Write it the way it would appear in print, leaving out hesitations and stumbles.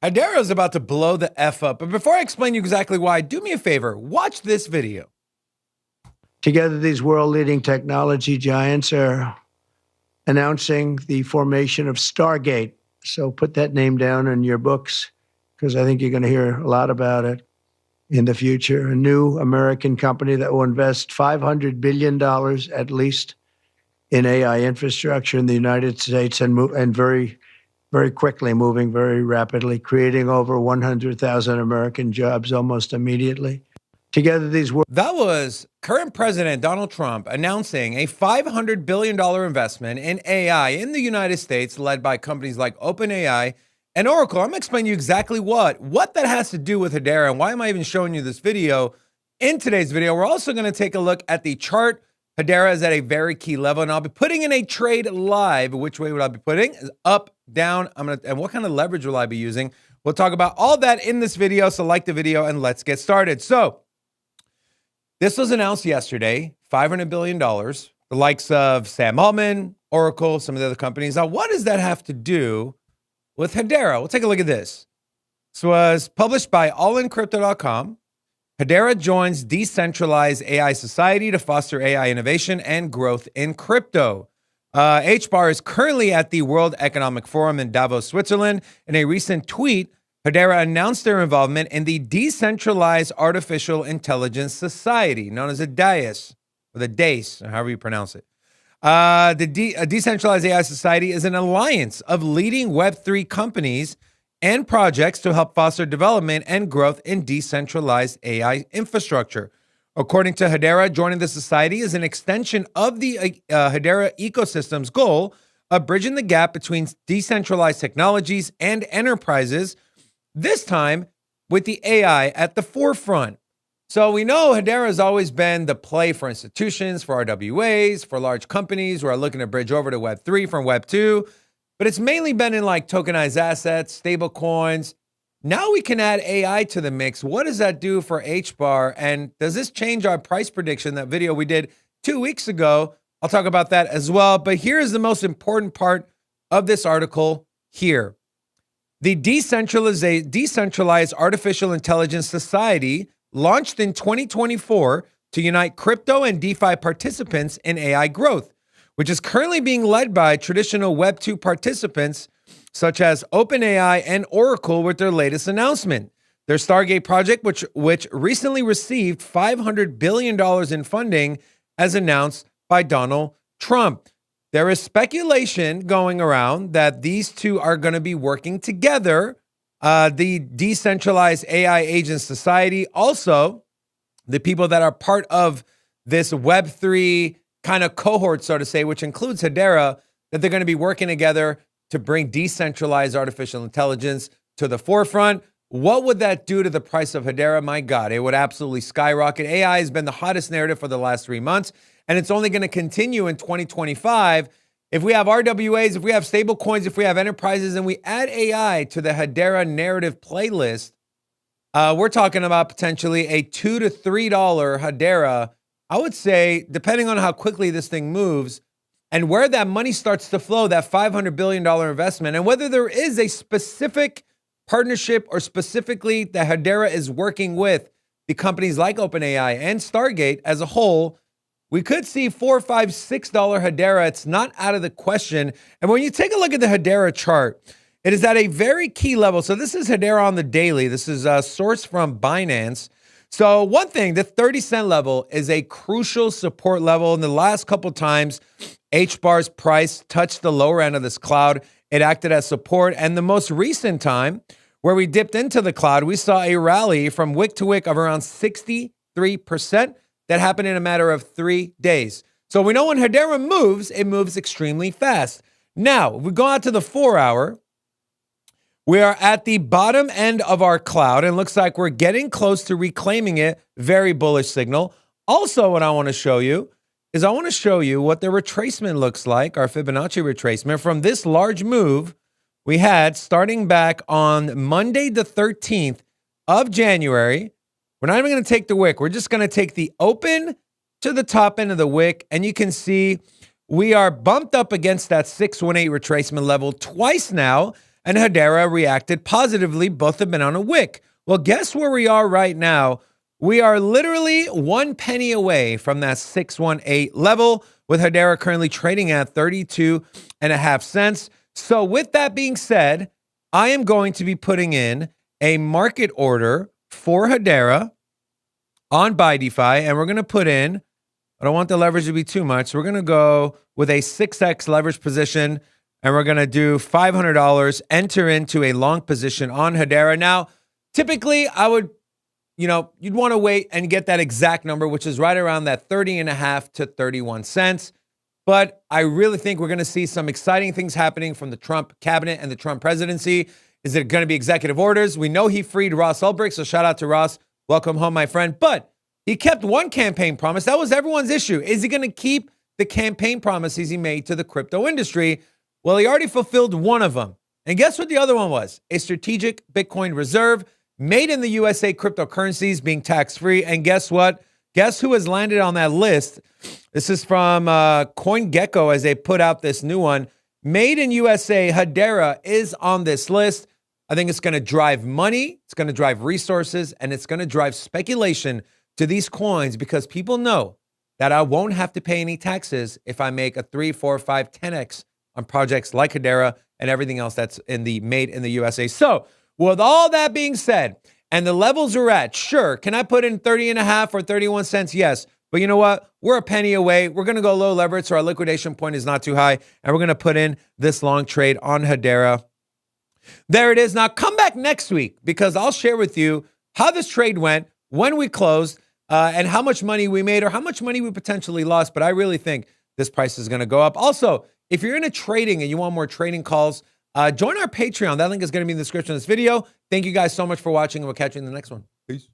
Hedera is about to blow the F up. But before I explain you exactly why, do me a favor, watch this video. Together, these world-leading technology giants are announcing the formation of Stargate. So put that name down in your books, because I think you're going to hear a lot about it in the future. A new American company that will invest $500 billion at least in AI infrastructure in the United States and very quickly, moving very rapidly, creating over 100,000 American jobs almost immediately. Together, these That was current President Donald Trump announcing a $500 billion investment in AI in the United States, led by companies like OpenAI and Oracle. I'm going to explain to you exactly what that has to do with Hedera and why am I even showing you this video. In today's video, we're also going to take a look at the chart. Hedera is at a very key level, and I'll be putting in a trade live. Which way would I be putting? Up, down, and what kind of leverage will I be using? We'll talk about all that in this video, so like the video and let's get started. So, this was announced yesterday, $500 billion, the likes of Sam Altman, Oracle, some of the other companies. Now, what does that have to do with Hedera? We'll take a look at this. This was published by allincrypto.com. Hedera joins decentralized AI society to foster AI innovation and growth in crypto. HBAR is currently at the World Economic Forum in Davos, Switzerland. In a recent tweet, Hedera announced their involvement in the Decentralized Artificial Intelligence Society, known as a DAIS, or the DAIS, or however you pronounce it. A Decentralized AI Society is an alliance of leading Web3 companies and projects to help foster development and growth in decentralized AI infrastructure. According to Hedera, joining the society is an extension of the Hedera ecosystem's goal of bridging the gap between decentralized technologies and enterprises, this time with the AI at the forefront. So we know Hedera has always been the play for institutions, for RWAs, for large companies who are looking to bridge over to Web3 from Web2. But it's mainly been in like tokenized assets, stable coins. Now we can add AI to the mix. What does that do for HBAR? And does this change our price prediction, that video we did 2 weeks ago? I'll talk about that as well. But here's the most important part of this article here. The Decentralized Artificial Intelligence Society launched in 2024 to unite crypto and DeFi participants in AI growth, which is currently being led by traditional Web2 participants such as OpenAI and Oracle with their latest announcement. Their Stargate project, which recently received $500 billion in funding, as announced by Donald Trump. There is speculation going around that these two are going to be working together. The Decentralized AI Agent Society, also the people that are part of this Web3 kind of cohort, so to say, which includes Hedera, that they're going to be working together to bring decentralized artificial intelligence to the forefront. What would that do to the price of Hedera? My God, it would absolutely skyrocket. AI has been the hottest narrative for the last 3 months, and it's only going to continue in 2025. If we have RWAs, if we have stable coins, if we have enterprises, and we add AI to the Hedera narrative playlist, we're talking about potentially a $2 to $3 Hedera. I would say, depending on how quickly this thing moves and where that money starts to flow, that $500 billion investment, and whether there is a specific partnership or specifically that Hedera is working with the companies like OpenAI and Stargate as a whole, we could see $4, $5, $6 Hedera. It's not out of the question. And when you take a look at the Hedera chart, it is at a very key level. So this is Hedera on the daily. This is sourced from Binance. So one thing, the 30-cent level is a crucial support level. In the last couple times, HBAR's price touched the lower end of this cloud. It acted as support. And the most recent time where we dipped into the cloud, we saw a rally from wick to wick of around 63%. That happened in a matter of 3 days. So we know when Hedera moves, it moves extremely fast. Now, if we go out to the 4-hour, we are at the bottom end of our cloud, and it looks like we're getting close to reclaiming it. Very bullish signal. Also, what I want to show you is what the retracement looks like, our Fibonacci retracement from this large move we had starting back on Monday, the 13th of January. We're not even going to take the wick. We're just going to take the open to the top end of the wick, and you can see we are bumped up against that 618 retracement level twice now. and Hedera reacted positively. Both have been on a wick. Well, guess where we are right now? We are literally 1 penny away from that 618 level, with Hedera currently trading at 32.5 cents. So with that being said, I am going to be putting in a market order for Hedera on BuyDefi, and we're going to put in, I don't want the leverage to be too much, so we're going to go with a 6x leverage position, and we're going to do $500, enter into a long position on Hedera. Now, typically, I would, you'd want to wait and get that exact number, which is right around that 30.5 to 31 cents. But I really think we're going to see some exciting things happening from the Trump cabinet and the Trump presidency. Is it going to be executive orders? We know he freed Ross Ulbricht, so shout out to Ross. Welcome home, my friend. But he kept one campaign promise. That was everyone's issue. Is he going to keep the campaign promises he made to the crypto industry? Well, he already fulfilled one of them. And guess what the other one was? A strategic Bitcoin reserve made in the USA cryptocurrencies being tax-free. And guess what? Guess who has landed on that list? This is from CoinGecko as they put out this new one. Made in USA, Hedera is on this list. I think it's going to drive money, it's going to drive resources, and it's going to drive speculation to these coins because people know that I won't have to pay any taxes if I make a 3, 4, 5, 10x on projects like Hedera and everything else that's in the made in the USA. So with all that being said, and the levels are at, sure, can I put in 30.5 or 31 cents? Yes. But you know what? We're a penny away. We're going to go low leverage so our liquidation point is not too high. And we're going to put in this long trade on Hedera. There it is. Now come back next week because I'll share with you how this trade went, when we closed, and how much money we made or how much money we potentially lost. But I really think this price is going to go up. Also, if you're into trading and you want more trading calls, join our Patreon. That link is going to be in the description of this video. Thank you guys so much for watching, and we'll catch you in the next one. Peace.